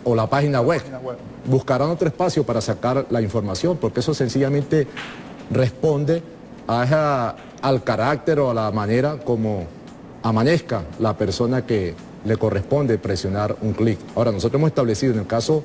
o la página web. Buscarán otro espacio para sacar la información, porque eso sencillamente responde al carácter o a la manera como amanezca la persona que le corresponde presionar un clic. Ahora, nosotros hemos establecido en el caso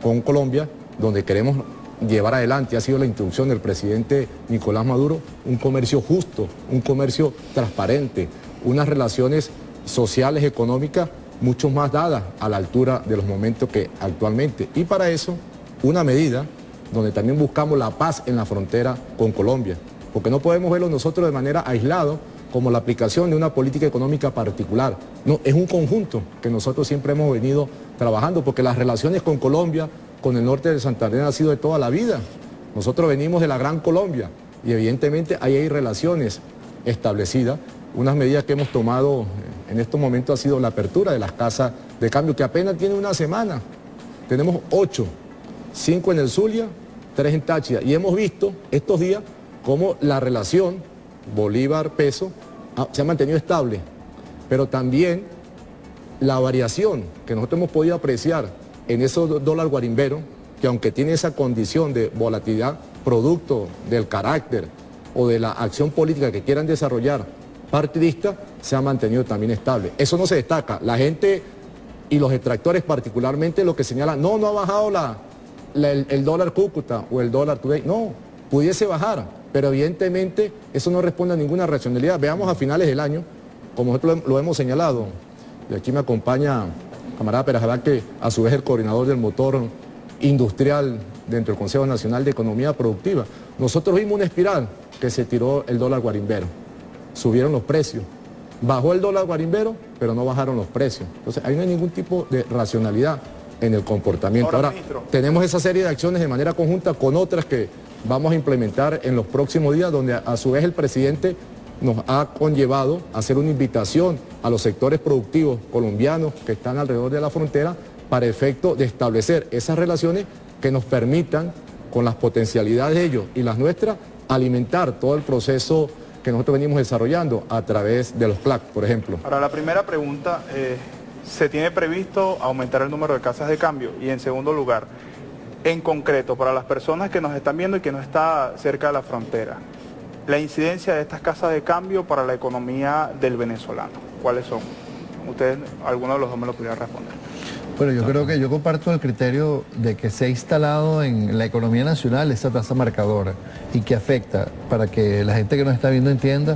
con Colombia, donde queremos llevar adelante, ha sido la instrucción del presidente Nicolás Maduro, un comercio justo, un comercio transparente, unas relaciones sociales, económicas, mucho más dadas a la altura de los momentos que actualmente. Y para eso, una medida donde también buscamos la paz en la frontera con Colombia, porque no podemos verlo nosotros de manera aislada como la aplicación de una política económica particular. No, es un conjunto que nosotros siempre hemos venido trabajando, porque las relaciones con Colombia, con el norte de Santander, han sido de toda la vida. Nosotros venimos de la Gran Colombia y evidentemente ahí hay relaciones establecidas. Unas medidas que hemos tomado en estos momentos ha sido la apertura de las casas de cambio, que apenas tiene una semana. Tenemos 8, 5 en el Zulia, 3 en Táchira. Y hemos visto estos días cómo la relación Bolívar-peso se ha mantenido estable, pero también la variación que nosotros hemos podido apreciar en esos dólar guarimbero, que aunque tiene esa condición de volatilidad producto del carácter o de la acción política que quieran desarrollar partidista, se ha mantenido también estable. Eso no se destaca. La gente y los extractores particularmente lo que señalan, no ha bajado el dólar Cúcuta o el dólar Today. No, pudiese bajar, pero evidentemente eso no responde a ninguna racionalidad. Veamos a finales del año, como nosotros lo hemos señalado, y aquí me acompaña camarada Perajabá, que a su vez es el coordinador del motor industrial dentro del Consejo Nacional de Economía Productiva. Nosotros vimos una espiral que se tiró el dólar guarimbero, subieron los precios, bajó el dólar guarimbero, pero no bajaron los precios. Entonces ahí no hay ningún tipo de racionalidad en el comportamiento. Ahora, tenemos esa serie de acciones de manera conjunta con otras que vamos a implementar en los próximos días, donde a su vez el presidente nos ha conllevado a hacer una invitación a los sectores productivos colombianos que están alrededor de la frontera para efecto de establecer esas relaciones que nos permitan, con las potencialidades de ellos y las nuestras, alimentar todo el proceso que nosotros venimos desarrollando a través de los CLAC, por ejemplo. Ahora, la primera pregunta, ¿se tiene previsto aumentar el número de casas de cambio? Y en segundo lugar, en concreto, para las personas que nos están viendo y que no está cerca de la frontera, la incidencia de estas casas de cambio para la economía del venezolano, ¿cuáles son? Ustedes, alguno de los dos me lo pudiera responder. Bueno, yo creo que yo comparto el criterio de que se ha instalado en la economía nacional esa tasa marcadora y que afecta, para que la gente que nos está viendo entienda,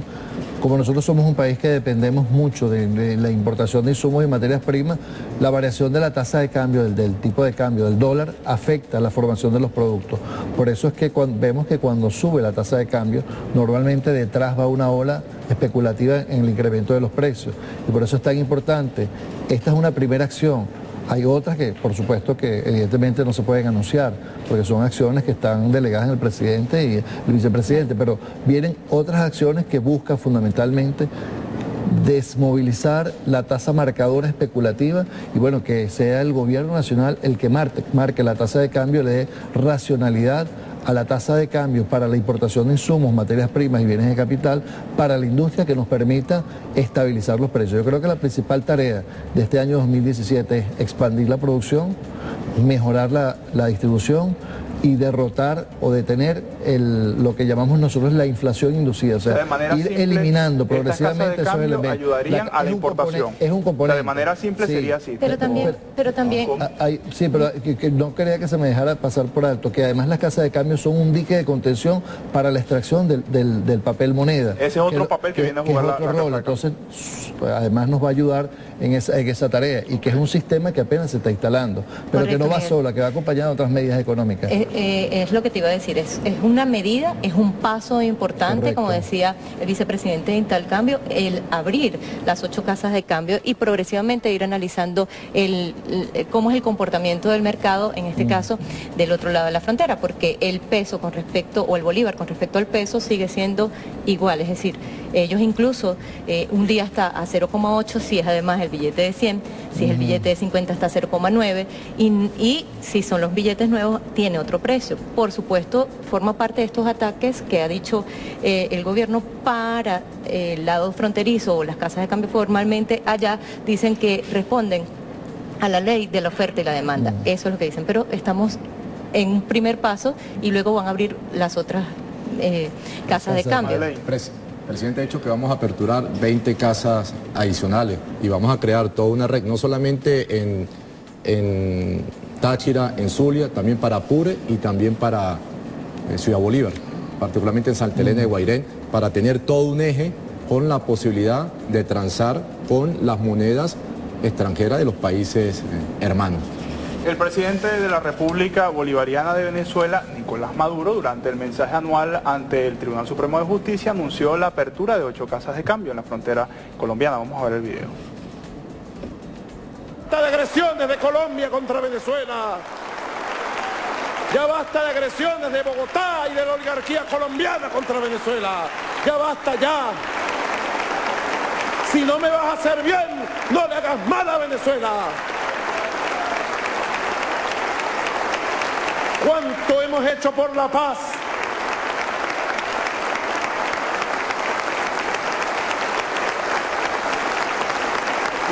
como nosotros somos un país que dependemos mucho de la importación de insumos y materias primas, la variación de la tasa de cambio, del tipo de cambio del dólar, afecta la formación de los productos. Por eso es que vemos que cuando sube la tasa de cambio, normalmente detrás va una ola especulativa en el incremento de los precios. Y por eso es tan importante. Esta es una primera acción. Hay otras que, por supuesto, que evidentemente no se pueden anunciar, porque son acciones que están delegadas en el presidente y el vicepresidente, pero vienen otras acciones que buscan fundamentalmente desmovilizar la tasa marcadora especulativa y bueno, que sea el gobierno nacional el que marque la tasa de cambio, le dé racionalidad a la tasa de cambio para la importación de insumos, materias primas y bienes de capital para la industria, que nos permita estabilizar los precios. Yo creo que la principal tarea de este año 2017 es expandir la producción, mejorar la distribución y derrotar o detener lo que llamamos nosotros la inflación inducida, o sea, ir simple, eliminando progresivamente esos elementos. Ayudarían a la importación. Es un componente. O sea, de manera simple sería así. Pero también... Sí, pero que no quería que se me dejara pasar por alto, que además las casas de cambio son un dique de contención para la extracción del papel moneda. Ese es otro papel que viene a jugar la rol. Entonces, además nos va a ayudar en esa tarea, y que es un sistema que apenas se está instalando, pero correcto, que no va sola, que va acompañado de otras medidas económicas. Es lo que te iba a decir, es una medida, es un paso importante, correcto, como decía el vicepresidente de Intercambio, el abrir las 8 casas de cambio y progresivamente ir analizando cómo es el comportamiento del mercado, en este caso, del otro lado de la frontera, porque el peso con respecto, o el bolívar con respecto al peso, sigue siendo igual, es decir, ellos incluso un día está a 0,8, si es además el billete de 100, si es el billete de 50 está a 0,9 y si son los billetes nuevos tiene otro precio. Por supuesto, forma parte de estos ataques que ha dicho el gobierno para el lado fronterizo o las casas de cambio formalmente allá, dicen que responden a la ley de la oferta y la demanda. Eso es lo que dicen, pero estamos en un primer paso y luego van a abrir las otras casas de cambio. Presidente ha dicho que vamos a aperturar 20 casas adicionales y vamos a crear toda una red, no solamente en Táchira, en Zulia, también para Apure y también para Ciudad Bolívar, particularmente en Santa Elena de Guairén, para tener todo un eje con la posibilidad de transar con las monedas extranjeras de los países hermanos. El presidente de la República Bolivariana de Venezuela, Nicolás Maduro, durante el mensaje anual ante el Tribunal Supremo de Justicia, anunció la apertura de 8 casas de cambio en la frontera colombiana. Vamos a ver el video. Basta de agresiones de Colombia contra Venezuela. Ya basta de agresiones de Bogotá y de la oligarquía colombiana contra Venezuela. Ya basta ya. Si no me vas a hacer bien, no le hagas mal a Venezuela. ¿Cuánto hemos hecho por la paz?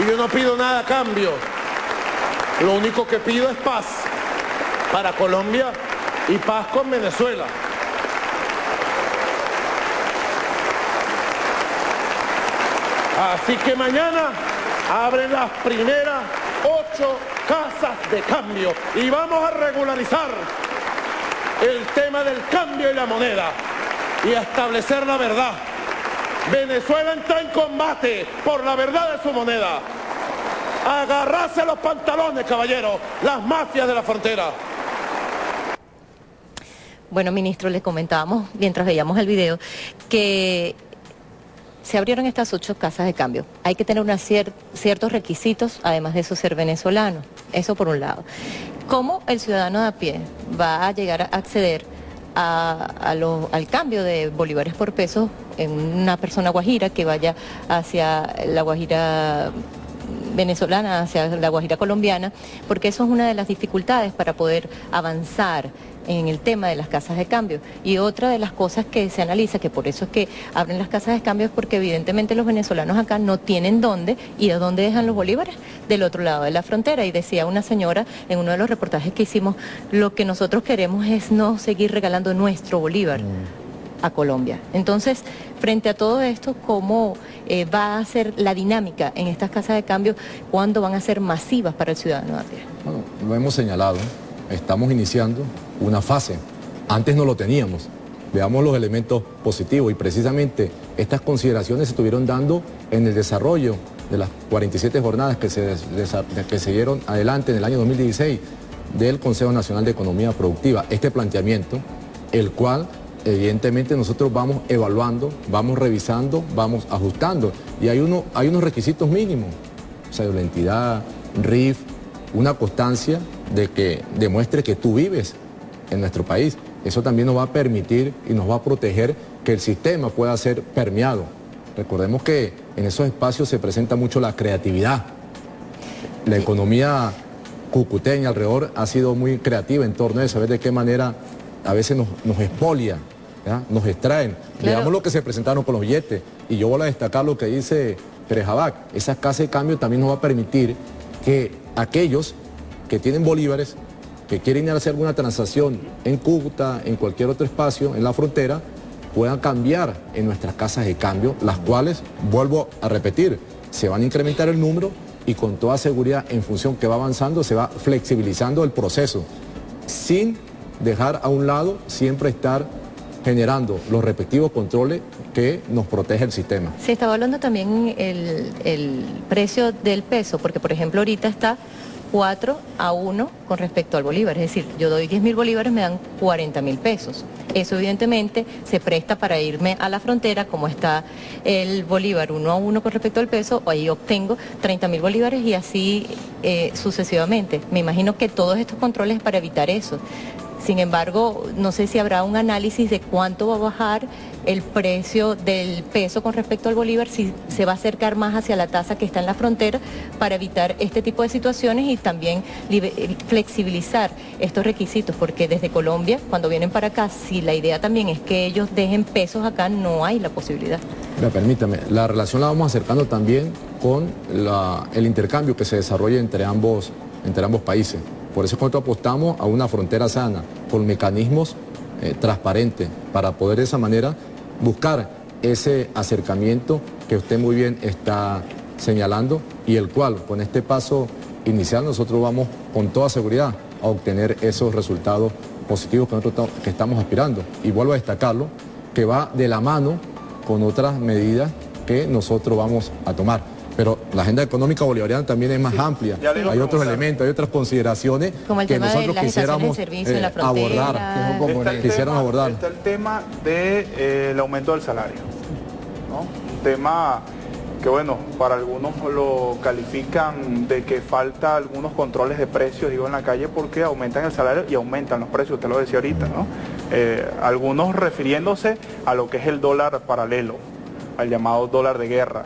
Y yo no pido nada a cambio. Lo único que pido es paz para Colombia y paz con Venezuela. Así que mañana abren las primeras 8 casas de cambio y vamos a regularizar el tema del cambio y la moneda y a establecer la verdad. Venezuela está en combate por la verdad de su moneda. Agarrarse los pantalones, caballeros, las mafias de la frontera. Bueno, ministro, le comentábamos mientras veíamos el video que se abrieron estas 8 casas de cambio. Hay que tener ciertos requisitos, además de eso ser venezolano. Eso por un lado. ¿Cómo el ciudadano de a pie va a llegar a acceder al cambio de bolívares por pesos en una persona guajira que vaya hacia la Guajira venezolana, hacia la Guajira colombiana? Porque eso es una de las dificultades para poder avanzar en el tema de las casas de cambio. Y otra de las cosas que se analiza, que por eso es que abren las casas de cambio, es porque evidentemente los venezolanos acá no tienen dónde y a dónde dejan los bolívares del otro lado de la frontera. Y decía una señora en uno de los reportajes que hicimos, lo que nosotros queremos es no seguir regalando nuestro bolívar a Colombia. Entonces, frente a todo esto, ¿cómo va a ser la dinámica en estas casas de cambio? ¿Cuándo van a ser masivas para el ciudadano de a pie? Bueno, lo hemos señalado, estamos iniciando una fase, antes no lo teníamos, veamos los elementos positivos y precisamente estas consideraciones se estuvieron dando en el desarrollo de las 47 jornadas que se dieron adelante en el año 2016 del Consejo Nacional de Economía Productiva, este planteamiento, el cual evidentemente nosotros vamos evaluando, vamos revisando, vamos ajustando y hay unos requisitos mínimos, o sea, la entidad, RIF, una constancia de que demuestre que tú vives en nuestro país. Eso también nos va a permitir y nos va a proteger que el sistema pueda ser permeado. Recordemos que en esos espacios se presenta mucho la creatividad. La economía cucuteña alrededor ha sido muy creativa en torno a eso, a ver de qué manera a veces nos expolia, ¿ya? Nos extraen. Claro. Veamos lo que se presentaron con los billetes. Y yo voy a destacar lo que dice Pérez Jabac. Esas casas de cambio también nos va a permitir que aquellos que tienen bolívares, que quieren hacer alguna transacción en Cúcuta, en cualquier otro espacio, en la frontera, puedan cambiar en nuestras casas de cambio, las cuales, vuelvo a repetir, se van a incrementar el número y con toda seguridad, en función que va avanzando, se va flexibilizando el proceso, sin dejar a un lado siempre estar generando los respectivos controles que nos protege el sistema. Se estaba hablando también el precio del peso, porque por ejemplo ahorita está 4-1 con respecto al bolívar, es decir, yo doy 10.000 bolívares, me dan 40.000 pesos. Eso evidentemente se presta para irme a la frontera, como está el bolívar 1-1 con respecto al peso, ahí obtengo 30.000 bolívares y así sucesivamente. Me imagino que todos estos controles para evitar eso. Sin embargo, no sé si habrá un análisis de cuánto va a bajar el precio del peso con respecto al bolívar, si se va a acercar más hacia la tasa que está en la frontera para evitar este tipo de situaciones y también flexibilizar estos requisitos, porque desde Colombia, cuando vienen para acá, si la idea también es que ellos dejen pesos acá, no hay la posibilidad. Permítame, la relación la vamos acercando también con el intercambio que se desarrolla entre ambos entre ambos países. Por eso nosotros apostamos a una frontera sana, con mecanismos transparentes, para poder de esa manera buscar ese acercamiento que usted muy bien está señalando y el cual, con este paso inicial, nosotros vamos con toda seguridad a obtener esos resultados positivos que nosotros que estamos aspirando. Y vuelvo a destacarlo, que va de la mano con otras medidas que nosotros vamos a tomar. Pero la agenda económica bolivariana también es más amplia. Hay otros elementos, hay otras consideraciones que nosotros quisiéramos abordar. Está el tema del aumento del salario, ¿no? Un tema que, bueno, para algunos lo califican de que falta algunos controles de precios, digo, en la calle, porque aumentan el salario y aumentan los precios, usted lo decía ahorita, ¿no? Algunos refiriéndose a lo que es el dólar paralelo, al llamado dólar de guerra.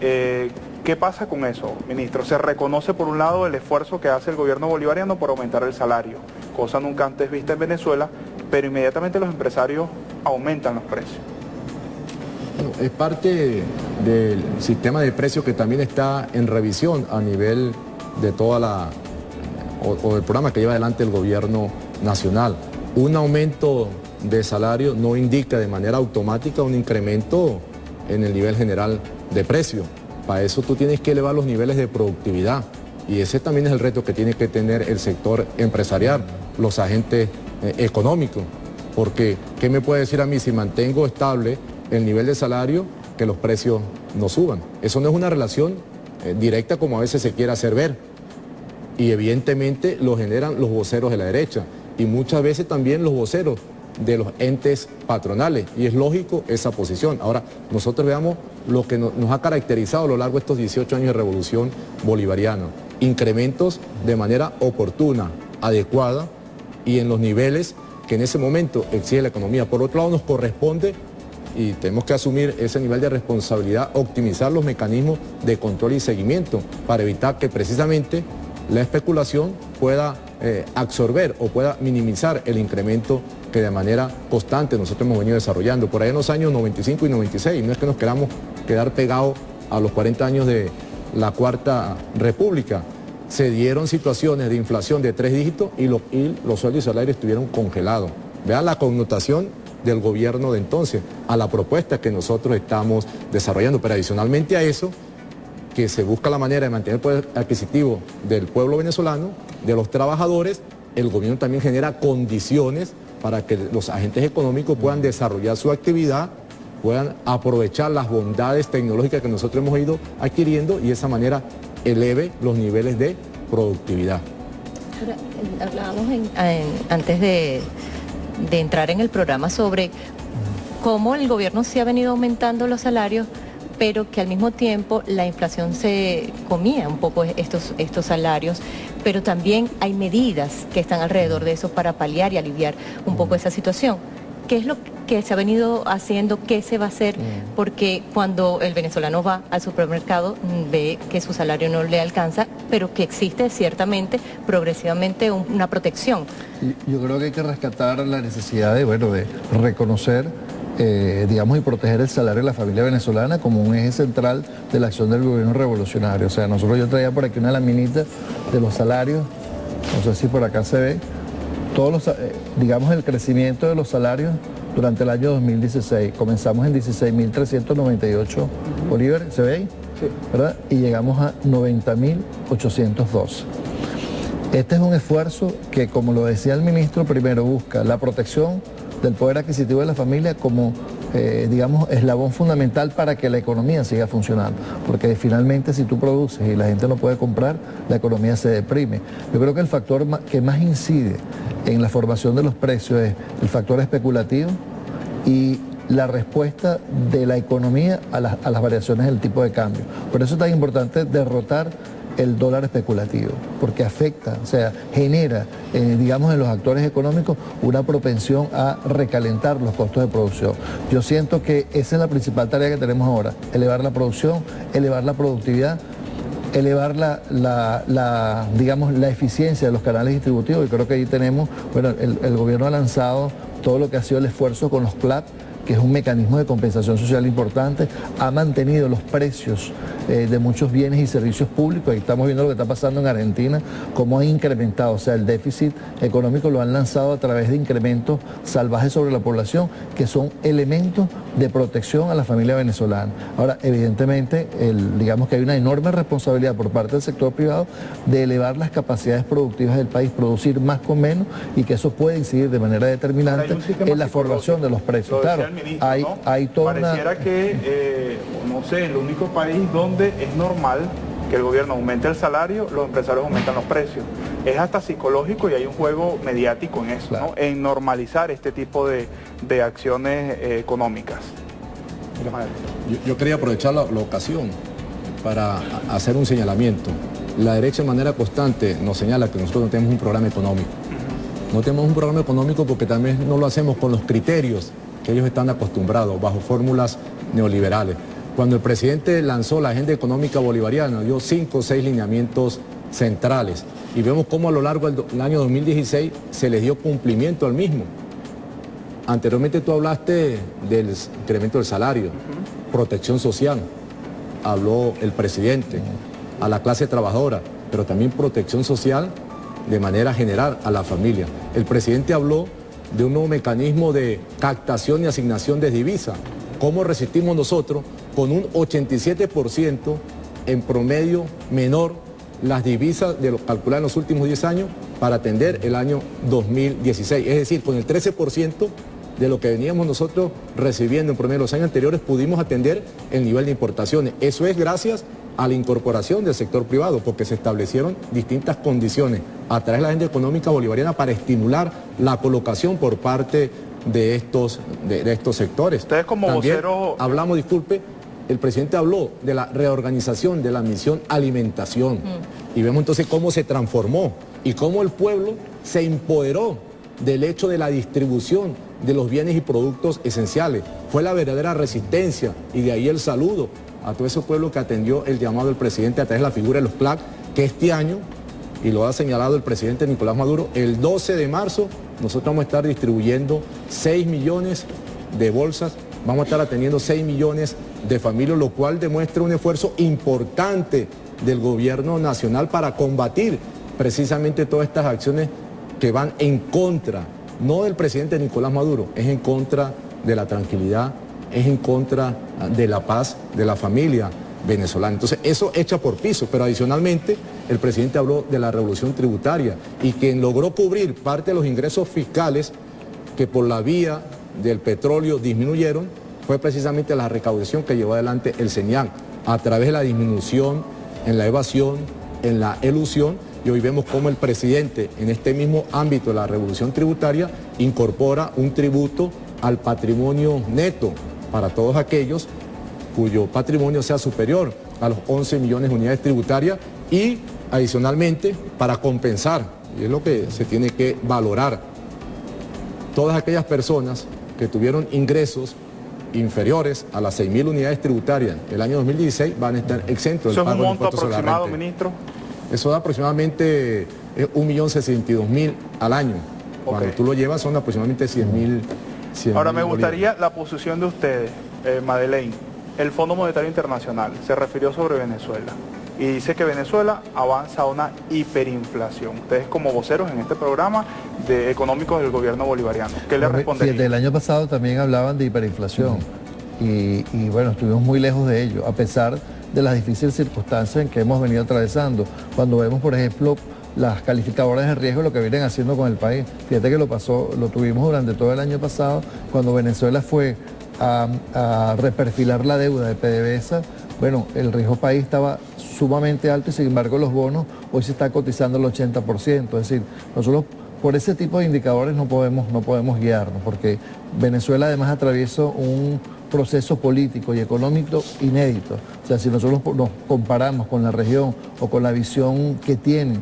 ¿Qué pasa con eso, ministro? Se reconoce por un lado el esfuerzo que hace el gobierno bolivariano por aumentar el salario, cosa nunca antes vista en Venezuela, pero inmediatamente los empresarios aumentan los precios. Bueno, es parte del sistema de precios que también está en revisión a nivel de toda o del programa que lleva adelante el gobierno nacional. Un aumento de salario no indica de manera automática un incremento en el nivel general de precio. Para eso tú tienes que elevar los niveles de productividad y ese también es el reto que tiene que tener el sector empresarial, los agentes económicos, porque ¿qué me puede decir a mí si mantengo estable el nivel de salario que los precios no suban? Eso no es una relación directa como a veces se quiere hacer ver y evidentemente lo generan los voceros de la derecha y muchas veces también los voceros de los entes patronales y es lógico esa posición. Ahora, nosotros veamos lo que nos ha caracterizado a lo largo de estos 18 años de revolución bolivariana. Incrementos de manera oportuna, adecuada y en los niveles que en ese momento exige la economía. Por otro lado, nos corresponde y tenemos que asumir ese nivel de responsabilidad, optimizar los mecanismos de control y seguimiento para evitar que precisamente la especulación pueda absorber o pueda minimizar el incremento que de manera constante nosotros hemos venido desarrollando. Por ahí en los años 95 y 96, no es que nos queramos quedar pegados a los 40 años de la Cuarta República, se dieron situaciones de inflación de 3 dígitos y los sueldos y salarios estuvieron congelados. Vean la connotación del gobierno de entonces a la propuesta que nosotros estamos desarrollando, pero adicionalmente a eso, que se busca la manera de mantener el poder adquisitivo del pueblo venezolano, de los trabajadores, el gobierno también genera condiciones para que los agentes económicos puedan desarrollar su actividad, puedan aprovechar las bondades tecnológicas que nosotros hemos ido adquiriendo y de esa manera eleve los niveles de productividad. Hablábamos antes de entrar en el programa sobre cómo el gobierno sí ha venido aumentando los salarios, pero que al mismo tiempo la inflación se comía un poco estos salarios, pero también hay medidas que están alrededor de eso para paliar y aliviar un poco esa situación. ¿Qué es lo que se ha venido haciendo? ¿Qué se va a hacer? Porque cuando el venezolano va al supermercado ve que su salario no le alcanza, pero que existe ciertamente, progresivamente, una protección. Yo creo que hay que rescatar la necesidad de reconocer, digamos, y proteger el salario de la familia venezolana como un eje central de la acción del gobierno revolucionario. O sea, yo traía por aquí una laminita de los salarios, no sé si por acá se ve, digamos, el crecimiento de los salarios durante el año 2016. Comenzamos en 16.398 bolívares, ¿se ve ahí? Sí. ¿Verdad? Y llegamos a 90.812. Este es un esfuerzo que, como lo decía el ministro, primero busca la protección del poder adquisitivo de la familia como, digamos, eslabón fundamental para que la economía siga funcionando. Porque finalmente si tú produces y la gente no puede comprar, la economía se deprime. Yo creo que el factor que más incide en la formación de los precios es el factor especulativo y la respuesta de la economía a las variaciones del tipo de cambio. Por eso es tan importante derrotar el dólar especulativo, porque afecta, o sea, genera, digamos, en los actores económicos una propensión a recalentar los costos de producción. Yo siento que esa es la principal tarea que tenemos ahora, elevar la producción, elevar la productividad, elevar digamos, la eficiencia de los canales distributivos, y creo que ahí tenemos, bueno, el gobierno ha lanzado todo lo que ha sido el esfuerzo con los CLAP que es un mecanismo de compensación social importante, ha mantenido los precios de muchos bienes y servicios públicos. Ahí estamos viendo lo que está pasando en Argentina, cómo ha incrementado, o sea, el déficit económico lo han lanzado a través de incrementos salvajes sobre la población, que son elementos de protección a la familia venezolana. Ahora, evidentemente, digamos que hay una enorme responsabilidad por parte del sector privado de elevar las capacidades productivas del país, producir más con menos, y que eso puede incidir de manera determinante en la formación de los precios. Claro, ministro, hay toda pareciera que, no sé, el único país donde es normal que el gobierno aumente el salario, los empresarios aumentan los precios. Es hasta psicológico y hay un juego mediático en eso, claro, ¿no? En normalizar este tipo de acciones económicas. Yo quería aprovechar la ocasión para hacer un señalamiento. La derecha de manera constante nos señala que nosotros no tenemos un programa económico. No tenemos un programa económico porque también no lo hacemos con los criterios que ellos están acostumbrados, bajo fórmulas neoliberales. Cuando el presidente lanzó la agenda económica bolivariana, dio 5 o 6 lineamientos centrales y vemos cómo a lo largo del año 2016 se les dio cumplimiento al mismo. Anteriormente tú hablaste del incremento del salario, protección social, habló el presidente, a la clase trabajadora, pero también protección social de manera general a la familia. El presidente habló de un nuevo mecanismo de captación y asignación de divisas. ¿Cómo resistimos nosotros con un 87% en promedio menor las divisas de lo calculado en los últimos 10 años para atender el año 2016? Es decir, con el 13% de lo que veníamos nosotros recibiendo en promedio los años anteriores, pudimos atender el nivel de importaciones. Eso es gracias a la incorporación del sector privado, porque se establecieron distintas condiciones a través de la agenda económica bolivariana para estimular la colocación por parte de estos sectores. Ustedes como también vocero... hablamos, disculpe, el presidente habló de la reorganización de la misión alimentación y vemos entonces cómo se transformó y cómo el pueblo se empoderó del hecho de la distribución de los bienes y productos esenciales. Fue la verdadera resistencia y de ahí el saludo a todo ese pueblo que atendió el llamado del presidente a través de la figura de los CLAC, que este año, y lo ha señalado el presidente Nicolás Maduro, el 12 de marzo nosotros vamos a estar distribuyendo 6 millones de bolsas, vamos a estar atendiendo 6 millones de familias, lo cual demuestra un esfuerzo importante del gobierno nacional para combatir precisamente todas estas acciones que van en contra, no del presidente Nicolás Maduro, es en contra de la tranquilidad, es en contra de la paz de la familia venezolana. Entonces eso echa por piso, pero adicionalmente el presidente habló de la revolución tributaria y quien logró cubrir parte de los ingresos fiscales que por la vía del petróleo disminuyeron fue precisamente la recaudación que llevó adelante el CENIAC a través de la disminución en la evasión, en la elusión, y hoy vemos cómo el presidente en este mismo ámbito de la revolución tributaria incorpora un tributo al patrimonio neto para todos aquellos cuyo patrimonio sea superior a los 11 millones de unidades tributarias y adicionalmente para compensar, y es lo que se tiene que valorar, todas aquellas personas que tuvieron ingresos inferiores a las 6.000 unidades tributarias el año 2016 van a estar exentos del pago de impuestos sobre la renta. ¿Eso es un monto aproximado, ministro? Eso da aproximadamente 1.062.000 al año. Cuando tú lo llevas son aproximadamente 100.000. Ahora me gustaría la posición de ustedes, Madeleine. El Fondo Monetario Internacional se refirió sobre Venezuela y dice que Venezuela avanza a una hiperinflación. Ustedes como voceros en este programa de económicos del gobierno bolivariano, ¿qué le responderían? El año pasado también hablaban de hiperinflación y bueno, estuvimos muy lejos de ello, a pesar de las difíciles circunstancias en que hemos venido atravesando. Cuando vemos, por ejemplo, las calificadoras de riesgo, lo que vienen haciendo con el país. Fíjate que lo tuvimos durante todo el año pasado, cuando Venezuela fue a reperfilar la deuda de PDVSA. Bueno, el riesgo país estaba sumamente alto y sin embargo los bonos hoy se está cotizando el 80%. Es decir, nosotros por ese tipo de indicadores no podemos guiarnos, porque Venezuela además atraviesa un proceso político y económico inédito. O sea, si nosotros nos comparamos con la región o con la visión que tienen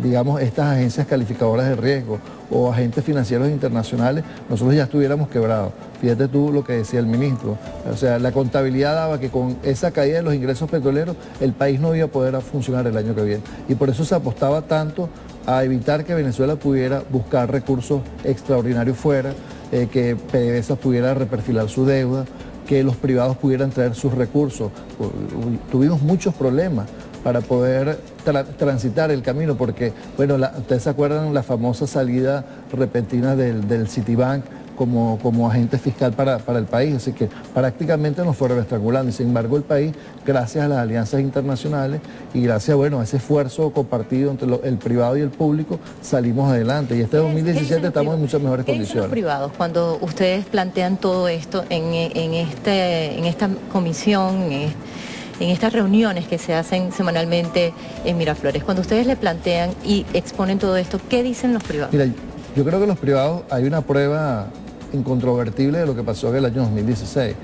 digamos, estas agencias calificadoras de riesgo o agentes financieros internacionales, nosotros ya estuviéramos quebrados. Fíjate tú lo que decía el ministro. O sea, la contabilidad daba que con esa caída de los ingresos petroleros el país no iba a poder funcionar el año que viene. Y por eso se apostaba tanto a evitar que Venezuela pudiera buscar recursos extraordinarios fuera, que PDVSA pudiera reperfilar su deuda, que los privados pudieran traer sus recursos. Tuvimos muchos problemas para poder transitar el camino, porque, bueno, ustedes se acuerdan la famosa salida repentina del Citibank como agente fiscal para el país, así que prácticamente nos fueron estrangulando, y sin embargo el país, gracias a las alianzas internacionales y gracias, bueno, a ese esfuerzo compartido entre el privado y el público, salimos adelante, y este 2017 estamos en muchas mejores condiciones. ¿Qué dicen los privados cuando ustedes plantean todo esto en esta comisión, en estas reuniones que se hacen semanalmente en Miraflores? Cuando ustedes le plantean y exponen todo esto, ¿qué dicen los privados? Mira, yo creo que los privados, hay una prueba incontrovertible de lo que pasó en el año 2016.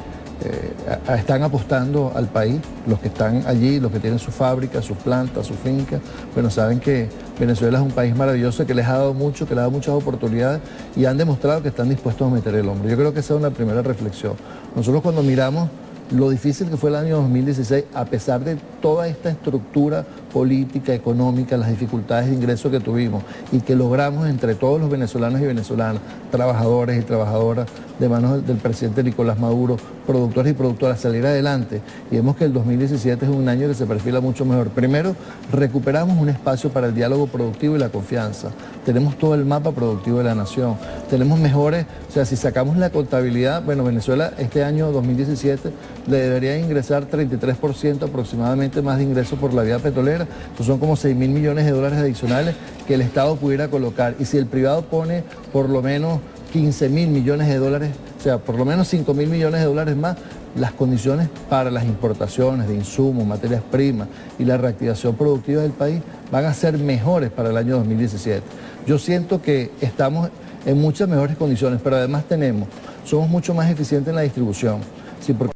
Están apostando al país, los que están allí, los que tienen sus fábricas, sus plantas, sus fincas. Bueno, saben que Venezuela es un país maravilloso, que les ha dado mucho, que les ha dado muchas oportunidades, y han demostrado que están dispuestos a meter el hombro. Yo creo que esa es una primera reflexión. Nosotros, cuando miramos lo difícil que fue el año 2016, a pesar de toda esta estructura política, económica, las dificultades de ingreso que tuvimos y que logramos entre todos los venezolanos y venezolanas, trabajadores y trabajadoras, de manos del presidente Nicolás Maduro, productores y productoras, salir adelante, y vemos que el 2017 es un año que se perfila mucho mejor. Primero, recuperamos un espacio para el diálogo productivo y la confianza. Tenemos todo el mapa productivo de la nación. Tenemos mejores, o sea, si sacamos la contabilidad, bueno, Venezuela este año 2017 le debería ingresar 33% aproximadamente más de ingresos por la vía petrolera. Entonces son como 6.000 millones de dólares adicionales que el Estado pudiera colocar. Y si el privado pone por lo menos 15.000 millones de dólares, o sea, por lo menos 5.000 millones de dólares más, las condiciones para las importaciones de insumos, materias primas y la reactivación productiva del país van a ser mejores para el año 2017. Yo siento que estamos en muchas mejores condiciones, pero además somos mucho más eficientes en la distribución. Sí, porque